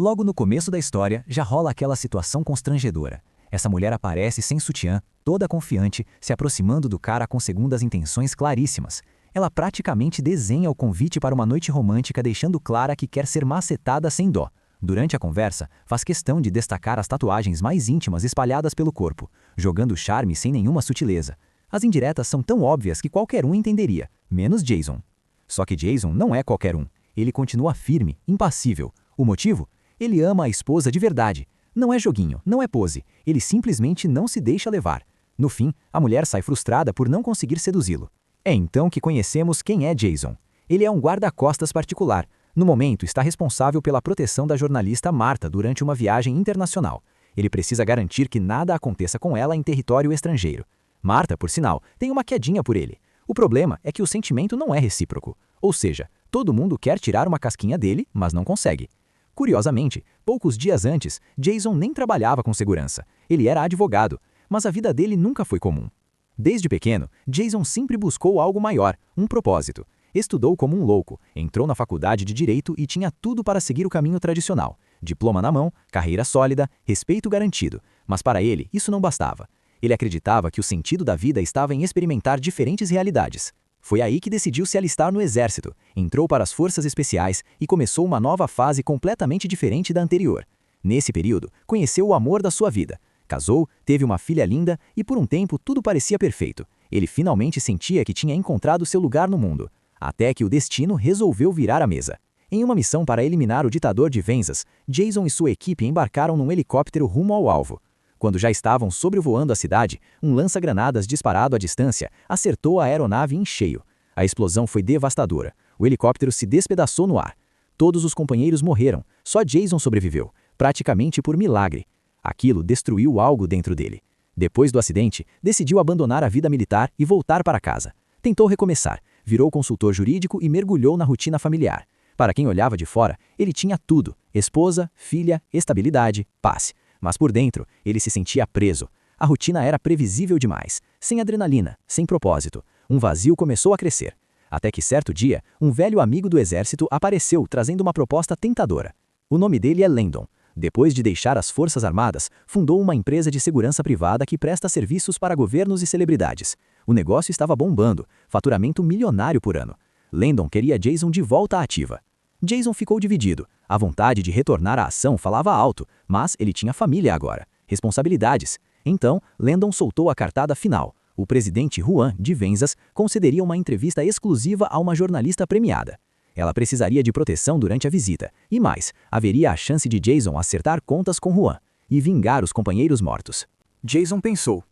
Logo no começo da história, já rola aquela situação constrangedora. Essa mulher aparece sem sutiã, toda confiante, se aproximando do cara com segundas intenções claríssimas. Ela praticamente desenha o convite para uma noite romântica, deixando clara que quer ser macetada sem dó. Durante a conversa, faz questão de destacar as tatuagens mais íntimas espalhadas pelo corpo, jogando charme sem nenhuma sutileza. As indiretas são tão óbvias que qualquer um entenderia, menos Jason. Só que Jason não é qualquer um. Ele continua firme, impassível. O motivo? Ele ama a esposa de verdade. Não é joguinho, não é pose. Ele simplesmente não se deixa levar. No fim, a mulher sai frustrada por não conseguir seduzi-lo. É então que conhecemos quem é Jason. Ele é um guarda-costas particular. No momento, está responsável pela proteção da jornalista Martha durante uma viagem internacional. Ele precisa garantir que nada aconteça com ela em território estrangeiro. Martha, por sinal, tem uma quedinha por ele. O problema é que o sentimento não é recíproco. Ou seja, todo mundo quer tirar uma casquinha dele, mas não consegue. Curiosamente, poucos dias antes, Jason nem trabalhava com segurança. Ele era advogado, mas a vida dele nunca foi comum. Desde pequeno, Jason sempre buscou algo maior, um propósito. Estudou como um louco, entrou na faculdade de Direito e tinha tudo para seguir o caminho tradicional. Diploma na mão, carreira sólida, respeito garantido. Mas para ele, isso não bastava. Ele acreditava que o sentido da vida estava em experimentar diferentes realidades. Foi aí que decidiu se alistar no exército, entrou para as forças especiais e começou uma nova fase completamente diferente da anterior. Nesse período, conheceu o amor da sua vida. Casou, teve uma filha linda e por um tempo tudo parecia perfeito. Ele finalmente sentia que tinha encontrado seu lugar no mundo. Até que o destino resolveu virar a mesa. Em uma missão para eliminar o ditador de Venzas, Jason e sua equipe embarcaram num helicóptero rumo ao alvo. Quando já estavam sobrevoando a cidade, um lança-granadas disparado à distância acertou a aeronave em cheio. A explosão foi devastadora. O helicóptero se despedaçou no ar. Todos os companheiros morreram. Só Jason sobreviveu, praticamente por milagre. Aquilo destruiu algo dentro dele. Depois do acidente, decidiu abandonar a vida militar e voltar para casa. Tentou recomeçar, virou consultor jurídico e mergulhou na rotina familiar. Para quem olhava de fora, ele tinha tudo: esposa, filha, estabilidade, paz. Mas por dentro, ele se sentia preso. A rotina era previsível demais, sem adrenalina, sem propósito. Um vazio começou a crescer. Até que certo dia, um velho amigo do exército apareceu trazendo uma proposta tentadora. O nome dele é Landon. Depois de deixar as Forças Armadas, fundou uma empresa de segurança privada que presta serviços para governos e celebridades. O negócio estava bombando, faturamento milionário por ano. Landon queria Jason de volta à ativa. Jason ficou dividido. A vontade de retornar à ação falava alto, mas ele tinha família agora, responsabilidades. Então, Landon soltou a cartada final. O presidente Juan de Venzas concederia uma entrevista exclusiva a uma jornalista premiada. Ela precisaria de proteção durante a visita, e mais, haveria a chance de Jason acertar contas com Juan e vingar os companheiros mortos. Jason pensou,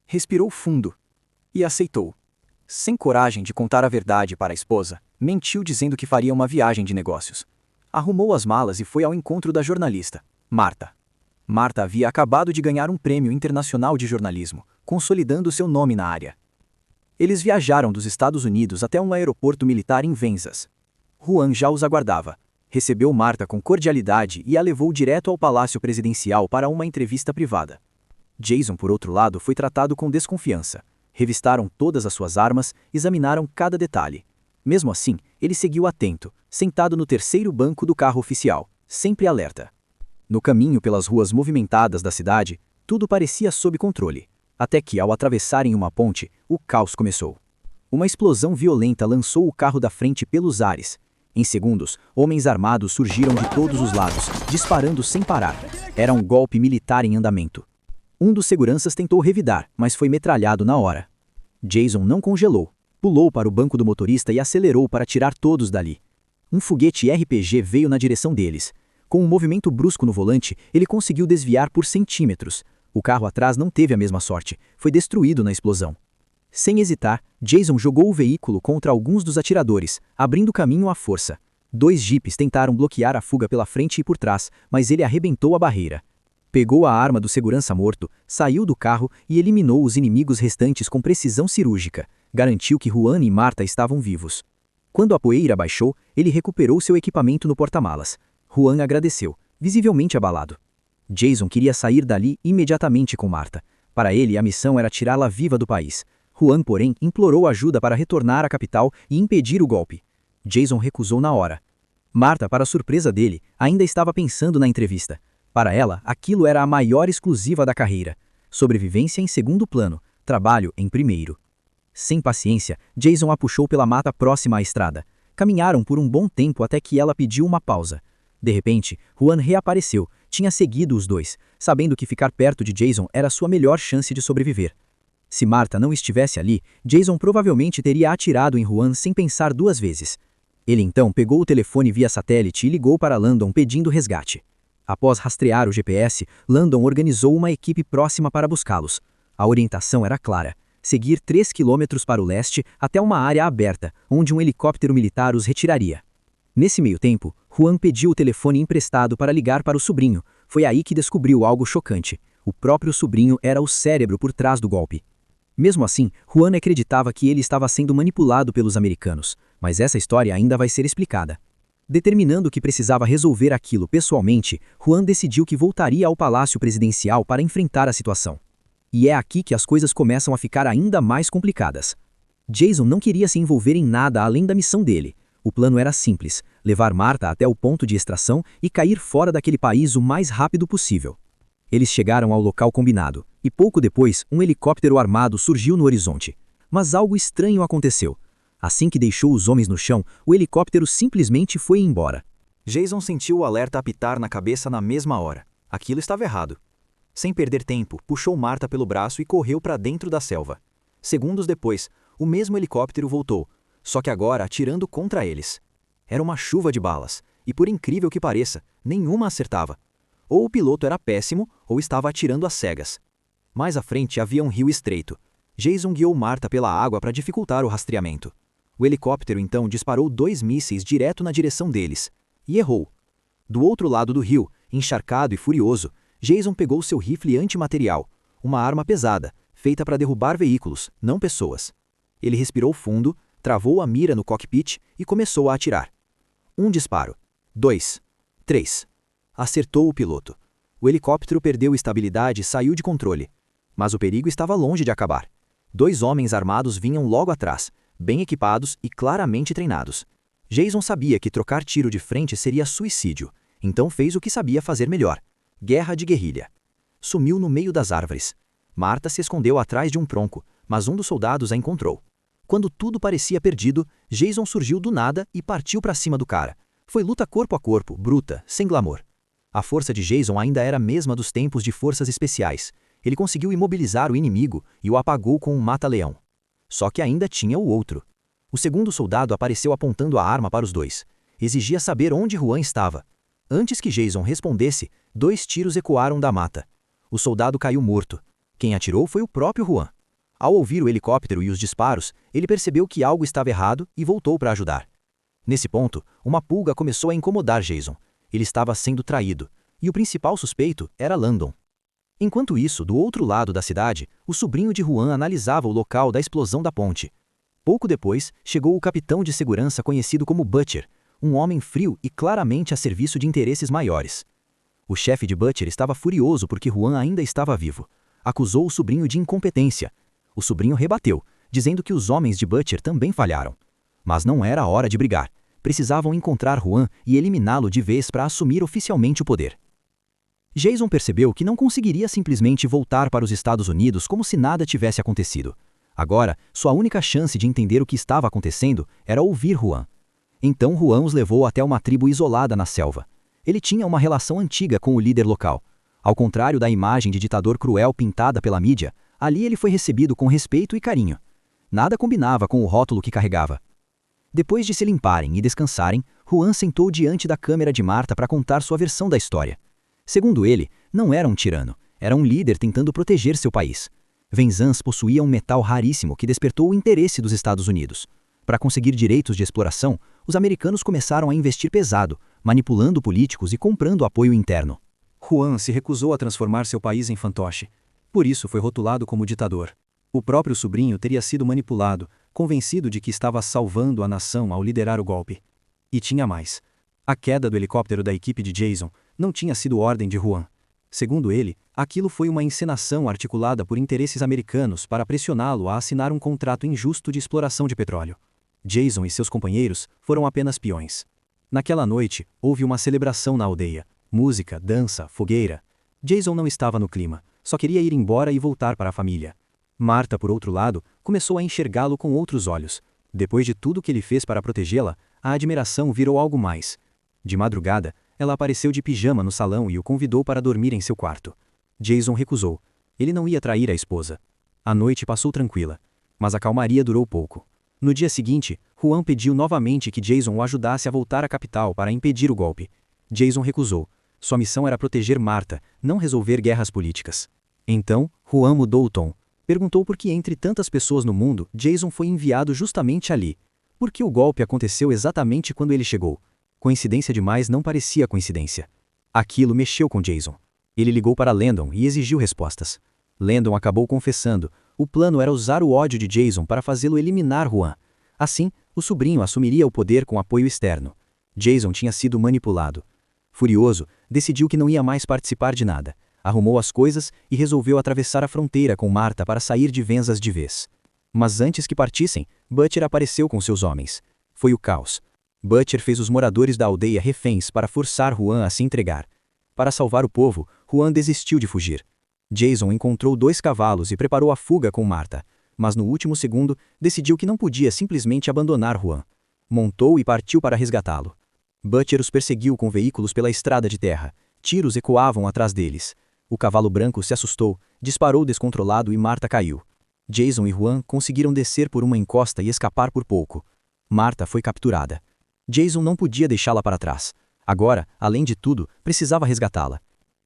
respirou fundo e aceitou. Sem coragem de contar a verdade para a esposa, mentiu dizendo que faria uma viagem de negócios. Arrumou as malas e foi ao encontro da jornalista, Martha. Martha havia acabado de ganhar um prêmio internacional de jornalismo, consolidando seu nome na área. Eles viajaram dos Estados Unidos até um aeroporto militar em Venzas. Juan já os aguardava. Recebeu Martha com cordialidade e a levou direto ao palácio presidencial para uma entrevista privada. Jason, por outro lado, foi tratado com desconfiança. Revistaram todas as suas armas, examinaram cada detalhe. Mesmo assim, ele seguiu atento, sentado no terceiro banco do carro oficial, sempre alerta. No caminho pelas ruas movimentadas da cidade, tudo parecia sob controle. Até que, ao atravessarem uma ponte, o caos começou. Uma explosão violenta lançou o carro da frente pelos ares. Em segundos, homens armados surgiram de todos os lados, disparando sem parar. Era um golpe militar em andamento. Um dos seguranças tentou revidar, mas foi metralhado na hora. Jason não congelou. Pulou para o banco do motorista e acelerou para tirar todos dali. Um foguete RPG veio na direção deles. Com um movimento brusco no volante, ele conseguiu desviar por centímetros. O carro atrás não teve a mesma sorte. Foi destruído na explosão. Sem hesitar, Jason jogou o veículo contra alguns dos atiradores, abrindo caminho à força. 2 jipes tentaram bloquear a fuga pela frente e por trás, mas ele arrebentou a barreira. Pegou a arma do segurança morto, saiu do carro e eliminou os inimigos restantes com precisão cirúrgica. Garantiu que Juan e Martha estavam vivos. Quando a poeira baixou, ele recuperou seu equipamento no porta-malas. Juan agradeceu, visivelmente abalado. Jason queria sair dali imediatamente com Martha. Para ele, a missão era tirá-la viva do país. Juan, porém, implorou ajuda para retornar à capital e impedir o golpe. Jason recusou na hora. Marta, para surpresa dele, ainda estava pensando na entrevista. Para ela, aquilo era a maior exclusiva da carreira. Sobrevivência em segundo plano, trabalho em primeiro. Sem paciência, Jason a puxou pela mata próxima à estrada. Caminharam por um bom tempo até que ela pediu uma pausa. De repente, Juan reapareceu, tinha seguido os dois, sabendo que ficar perto de Jason era sua melhor chance de sobreviver. Se Marta não estivesse ali, Jason provavelmente teria atirado em Juan sem pensar duas vezes. Ele então pegou o telefone via satélite e ligou para Landon pedindo resgate. Após rastrear o GPS, Landon organizou uma equipe próxima para buscá-los. A orientação era clara: seguir 3 quilômetros para o leste até uma área aberta, onde um helicóptero militar os retiraria. Nesse meio tempo, Juan pediu o telefone emprestado para ligar para o sobrinho. Foi aí que descobriu algo chocante. O próprio sobrinho era o cérebro por trás do golpe. Mesmo assim, Juan acreditava que ele estava sendo manipulado pelos americanos, mas essa história ainda vai ser explicada. Determinando que precisava resolver aquilo pessoalmente, Juan decidiu que voltaria ao palácio presidencial para enfrentar a situação. E é aqui que as coisas começam a ficar ainda mais complicadas. Jason não queria se envolver em nada além da missão dele. O plano era simples: levar Marta até o ponto de extração e cair fora daquele país o mais rápido possível. Eles chegaram ao local combinado, e pouco depois, um helicóptero armado surgiu no horizonte. Mas algo estranho aconteceu. Assim que deixou os homens no chão, o helicóptero simplesmente foi embora. Jason sentiu o alerta apitar na cabeça na mesma hora. Aquilo estava errado. Sem perder tempo, puxou Marta pelo braço e correu para dentro da selva. Segundos depois, o mesmo helicóptero voltou, só que agora atirando contra eles. Era uma chuva de balas, e por incrível que pareça, nenhuma acertava. Ou o piloto era péssimo, ou estava atirando às cegas. Mais à frente havia um rio estreito. Jason guiou Marta pela água para dificultar o rastreamento. O helicóptero então disparou 2 mísseis direto na direção deles. E errou. Do outro lado do rio, encharcado e furioso, Jason pegou seu rifle antimaterial, uma arma pesada, feita para derrubar veículos, não pessoas. Ele respirou fundo, travou a mira no cockpit e começou a atirar. 1 disparo. 2. 3. Acertou o piloto. O helicóptero perdeu estabilidade e saiu de controle. Mas o perigo estava longe de acabar. 2 homens armados vinham logo atrás, bem equipados e claramente treinados. Jason sabia que trocar tiro de frente seria suicídio, então fez o que sabia fazer melhor: guerra de guerrilha. Sumiu no meio das árvores. Marta se escondeu atrás de um tronco, mas um dos soldados a encontrou. Quando tudo parecia perdido, Jason surgiu do nada e partiu para cima do cara. Foi luta corpo a corpo, bruta, sem glamour. A força de Jason ainda era a mesma dos tempos de forças especiais. Ele conseguiu imobilizar o inimigo e o apagou com um mata-leão. Só que ainda tinha o outro. O segundo soldado apareceu apontando a arma para os dois. Exigia saber onde Juan estava. Antes que Jason respondesse, 2 tiros ecoaram da mata. O soldado caiu morto. Quem atirou foi o próprio Juan. Ao ouvir o helicóptero e os disparos, ele percebeu que algo estava errado e voltou para ajudar. Nesse ponto, uma pulga começou a incomodar Jason. Ele estava sendo traído, e o principal suspeito era Landon. Enquanto isso, do outro lado da cidade, o sobrinho de Juan analisava o local da explosão da ponte. Pouco depois, chegou o capitão de segurança conhecido como Butcher, um homem frio e claramente a serviço de interesses maiores. O chefe de Butcher estava furioso porque Juan ainda estava vivo. Acusou o sobrinho de incompetência. O sobrinho rebateu, dizendo que os homens de Butcher também falharam. Mas não era a hora de brigar. Precisavam encontrar Juan e eliminá-lo de vez para assumir oficialmente o poder. Jason percebeu que não conseguiria simplesmente voltar para os Estados Unidos como se nada tivesse acontecido. Agora, sua única chance de entender o que estava acontecendo era ouvir Juan. Então Juan os levou até uma tribo isolada na selva. Ele tinha uma relação antiga com o líder local. Ao contrário da imagem de ditador cruel pintada pela mídia, ali ele foi recebido com respeito e carinho. Nada combinava com o rótulo que carregava. Depois de se limparem e descansarem, Juan sentou diante da câmera de Marta para contar sua versão da história. Segundo ele, não era um tirano, era um líder tentando proteger seu país. Vinzance possuía um metal raríssimo que despertou o interesse dos Estados Unidos. Para conseguir direitos de exploração, os americanos começaram a investir pesado, manipulando políticos e comprando apoio interno. Juan se recusou a transformar seu país em fantoche. Por isso foi rotulado como ditador. O próprio sobrinho teria sido manipulado, convencido de que estava salvando a nação ao liderar o golpe. E tinha mais. A queda do helicóptero da equipe de Jason não tinha sido ordem de Juan. Segundo ele, aquilo foi uma encenação articulada por interesses americanos para pressioná-lo a assinar um contrato injusto de exploração de petróleo. Jason e seus companheiros foram apenas peões. Naquela noite, houve uma celebração na aldeia. Música, dança, fogueira. Jason não estava no clima, só queria ir embora e voltar para a família. Marta, por outro lado, começou a enxergá-lo com outros olhos. Depois de tudo que ele fez para protegê-la, a admiração virou algo mais. De madrugada, ela apareceu de pijama no salão e o convidou para dormir em seu quarto. Jason recusou. Ele não ia trair a esposa. A noite passou tranquila, mas a calmaria durou pouco. No dia seguinte, Juan pediu novamente que Jason o ajudasse a voltar à capital para impedir o golpe. Jason recusou. Sua missão era proteger Marta, não resolver guerras políticas. Então, Juan mudou o tom. Perguntou por que entre tantas pessoas no mundo, Jason foi enviado justamente ali. Por que o golpe aconteceu exatamente quando ele chegou? Coincidência demais não parecia coincidência. Aquilo mexeu com Jason. Ele ligou para Landon e exigiu respostas. Landon acabou confessando. O plano era usar o ódio de Jason para fazê-lo eliminar Juan. Assim, o sobrinho assumiria o poder com apoio externo. Jason tinha sido manipulado. Furioso, decidiu que não ia mais participar de nada. Arrumou as coisas e resolveu atravessar a fronteira com Marta para sair de Venzas de vez. Mas antes que partissem, Butcher apareceu com seus homens. Foi o caos. Butcher fez os moradores da aldeia reféns para forçar Juan a se entregar. Para salvar o povo, Juan desistiu de fugir. Jason encontrou 2 cavalos e preparou a fuga com Marta, mas no último segundo decidiu que não podia simplesmente abandonar Juan. Montou e partiu para resgatá-lo. Butcher os perseguiu com veículos pela estrada de terra. Tiros ecoavam atrás deles. O cavalo branco se assustou, disparou descontrolado e Marta caiu. Jason e Juan conseguiram descer por uma encosta e escapar por pouco. Marta foi capturada. Jason não podia deixá-la para trás. Agora, além de tudo, precisava resgatá-la.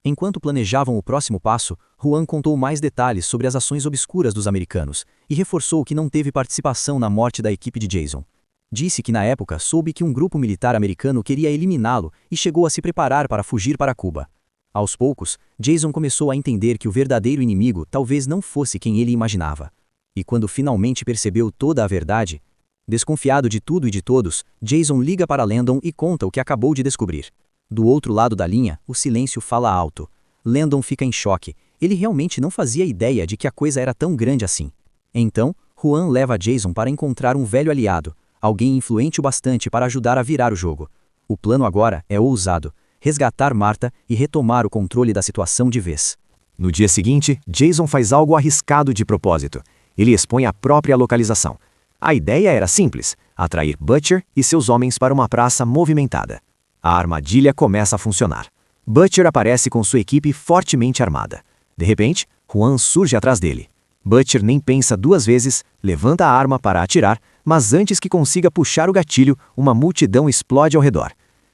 Enquanto planejavam o próximo passo, Juan contou mais detalhes sobre as ações obscuras dos americanos e reforçou que não teve participação na morte da equipe de Jason. Disse que na época soube que um grupo militar americano queria eliminá-lo e chegou a se preparar para fugir para Cuba. Aos poucos, Jason começou a entender que o verdadeiro inimigo talvez não fosse quem ele imaginava. E quando finalmente percebeu toda a verdade, desconfiado de tudo e de todos, Jason liga para Landon e conta o que acabou de descobrir. Do outro lado da linha, o silêncio fala alto. Landon fica em choque. Ele realmente não fazia ideia de que a coisa era tão grande assim. Então, Juan leva Jason para encontrar um velho aliado, alguém influente o bastante para ajudar a virar o jogo. O plano agora é ousado: resgatar Marta e retomar o controle da situação de vez. No dia seguinte, Jason faz algo arriscado de propósito. Ele expõe a própria localização. A ideia era simples: atrair Butcher e seus homens para uma praça movimentada. A armadilha começa a funcionar. Butcher aparece com sua equipe fortemente armada. De repente, Juan surge atrás dele. Butcher nem pensa 2 vezes, levanta a arma para atirar, mas antes que consiga puxar o gatilho, uma multidão explode ao redor.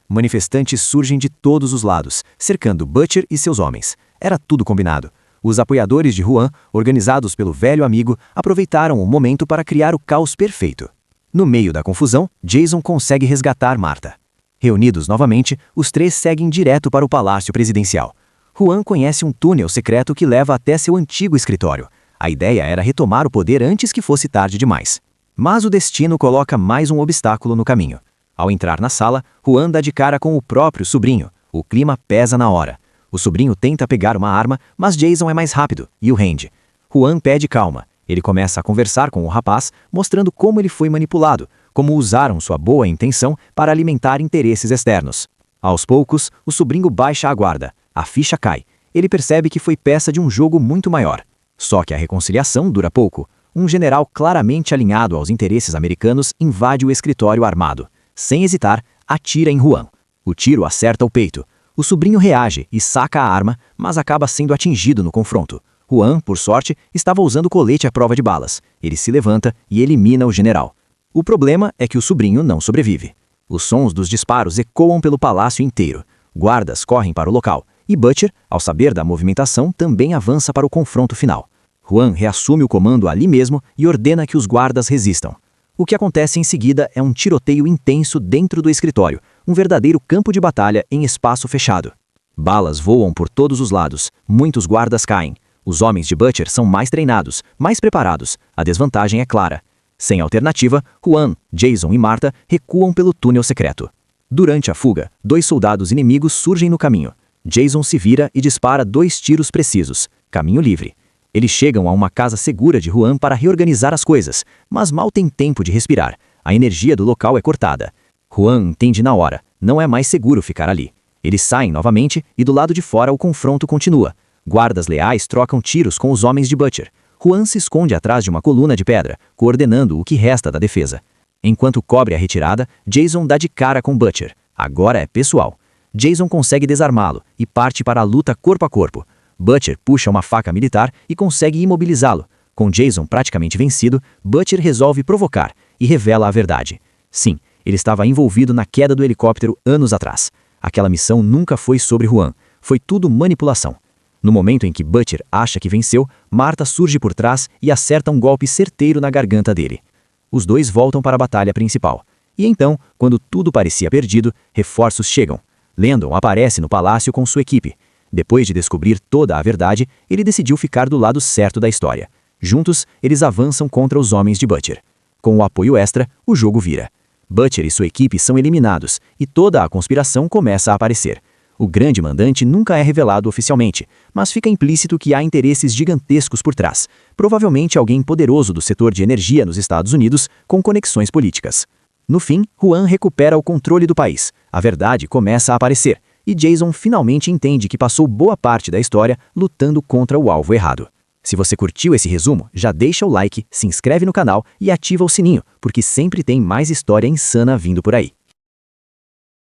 Manifestantes surgem de todos os lados, cercando Butcher e seus homens. Era tudo combinado. Os apoiadores de Juan, organizados pelo velho amigo, aproveitaram o momento para criar o caos perfeito. No meio da confusão, Jason consegue resgatar Marta. Reunidos novamente, os 3 seguem direto para o palácio presidencial. Juan conhece um túnel secreto que leva até seu antigo escritório. A ideia era retomar o poder antes que fosse tarde demais. Mas o destino coloca mais um obstáculo no caminho. Ao entrar na sala, Juan dá de cara com o próprio sobrinho. O clima pesa na hora. O sobrinho tenta pegar uma arma, mas Jason é mais rápido e o rende. Juan pede calma. Ele começa a conversar com o rapaz, mostrando como ele foi manipulado, como usaram sua boa intenção para alimentar interesses externos. Aos poucos, o sobrinho baixa a guarda. A ficha cai. Ele percebe que foi peça de um jogo muito maior. Só que a reconciliação dura pouco. Um general claramente alinhado aos interesses americanos invade o escritório armado. Sem hesitar, atira em Juan. O tiro acerta o peito. O sobrinho reage e saca a arma, mas acaba sendo atingido no confronto. Juan, por sorte, estava usando colete à prova de balas. Ele se levanta e elimina o general. O problema é que o sobrinho não sobrevive. Os sons dos disparos ecoam pelo palácio inteiro. Guardas correm para o local, e Butcher, ao saber da movimentação, também avança para o confronto final. Juan reassume o comando ali mesmo e ordena que os guardas resistam. O que acontece em seguida é um tiroteio intenso dentro do escritório, um verdadeiro campo de batalha em espaço fechado. Balas voam por todos os lados, muitos guardas caem. Os homens de Butcher são mais treinados, mais preparados. A desvantagem é clara. Sem alternativa, Juan, Jason e Marta recuam pelo túnel secreto. Durante a fuga, 2 soldados inimigos surgem no caminho. Jason se vira e dispara 2 tiros precisos. Caminho livre. Eles chegam a uma casa segura de Juan para reorganizar as coisas, mas mal tem tempo de respirar. A energia do local é cortada. Juan entende na hora, não é mais seguro ficar ali. Eles saem novamente e do lado de fora o confronto continua. Guardas leais trocam tiros com os homens de Butcher. Juan se esconde atrás de uma coluna de pedra, coordenando o que resta da defesa. Enquanto cobre a retirada, Jason dá de cara com Butcher. Agora é pessoal. Jason consegue desarmá-lo e parte para a luta corpo a corpo. Butcher puxa uma faca militar e consegue imobilizá-lo. Com Jason praticamente vencido, Butcher resolve provocar e revela a verdade. Sim, ele estava envolvido na queda do helicóptero anos atrás. Aquela missão nunca foi sobre Juan, foi tudo manipulação. No momento em que Butcher acha que venceu, Martha surge por trás e acerta um golpe certeiro na garganta dele. Os dois voltam para a batalha principal. E então, quando tudo parecia perdido, reforços chegam. Landon aparece no palácio com sua equipe. Depois de descobrir toda a verdade, ele decidiu ficar do lado certo da história. Juntos, eles avançam contra os homens de Butcher. Com o apoio extra, o jogo vira. Butcher e sua equipe são eliminados, e toda a conspiração começa a aparecer. O grande mandante nunca é revelado oficialmente, mas fica implícito que há interesses gigantescos por trás, provavelmente alguém poderoso do setor de energia nos Estados Unidos com conexões políticas. No fim, Juan recupera o controle do país, a verdade começa a aparecer, e Jason finalmente entende que passou boa parte da história lutando contra o alvo errado. Se você curtiu esse resumo, já deixa o like, se inscreve no canal e ativa o sininho, porque sempre tem mais história insana vindo por aí.